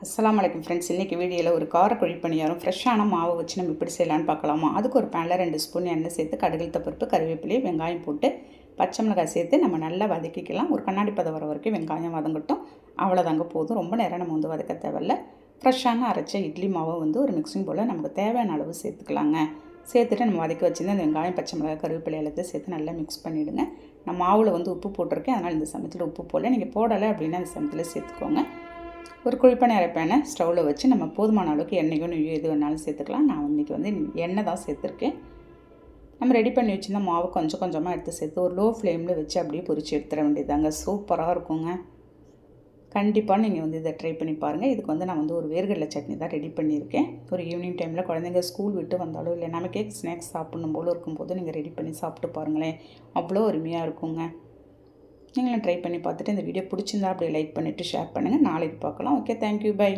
அஸ்ஸலாமு அலைக்கும் ஃப்ரெண்ட்ஸ். இன்றைக்கி வீடியோவில் ஒரு காரக்குழி பணியாரம் ஃப்ரெஷ்ஷான மாவை வச்சு நம்ம எப்படி செய்யலான்னு பார்க்கலாமா. அதுக்கு ஒரு பேனில் 2 ஸ்பூன் எண்ணெய் சேர்த்து கடுகு பருப்பு கருவேப்பிலை வெங்காயம் போட்டு பச்சை மிளகாய் சேர்த்து நம்ம நல்லா வதக்கிக்கலாம். ஒரு கண்ணாடி பதம் வர வரைக்கும் வெங்காயம் வதங்கட்டும். அவ்வளோதாங்க போதும். ரொம்ப நேரம் நம்ம வதக்க தேவையில்ல. ஃப்ரெஷ்ஷான அரைச்ச இட்லி மாவை ஒரு மிக்சிங் போல் நமக்கு தேவையான அளவு சேர்த்துக்கலாங்க. சேர்த்துட்டு நம்ம வதக்கி வச்சுருந்து அந்த வெங்காயம் பச்சை மிளகாய் கருவேப்பிலை எல்லாத்தையும் சேர்த்து நல்லா மிக்ஸ் பண்ணிவிடுங்க. நான் மாவில் உப்பு போட்டிருக்கேன், அதனால் இந்த சமயத்தில் உப்பு போடல. நீங்கள் போடலை அப்படின்னா அந்த சமயத்தில் சேர்த்துக்கோங்க. ஒரு குழிப்பணியார பேனை ஸ்டவ்வில் வச்சு நம்ம போதுமான அளவுக்கு எண்ணெயோ நெய்யோ எது வேணாலும் சேர்த்துக்கலாம். நான் இன்றைக்கி எண்ணெய் தான் சேர்த்துருக்கேன். நம்ம ரெடி பண்ணி வச்சுருந்த மாவு கொஞ்சம் கொஞ்சமாக எடுத்து சேர்த்து ஒரு லோ ஃப்ளேமில் வச்சு அப்படியே பொரிச்சு எடுத்துட வேண்டியதாங்க. சூப்பராக இருக்குங்க. கண்டிப்பாக நீங்கள் இதை ட்ரை பண்ணி பாருங்கள். இதுக்கு நான் ஒரு வேர்க்கடலை சட்னி தான் ரெடி பண்ணியிருக்கேன். ஒரு ஈவினிங் டைமில் குழந்தைங்க ஸ்கூல் விட்டு வந்தாலும் இல்லை நமக்கே ஸ்நாக்ஸ் சாப்பிடணும் போல் இருக்கும்போது நீங்கள் ரெடி பண்ணி சாப்பிட்டு பாருங்களேன். அவ்வளோ அருமையாக இருக்குங்க. நீங்களும் ட்ரை பண்ணி பார்த்துட்டு இந்த வீடியோ பிடிச்சிருந்தா அப்படியே லைக் பண்ணிவிட்டு ஷேர் பண்ணுங்கள். நாளைக்கு பார்க்கலாம். Okay, thank you, by.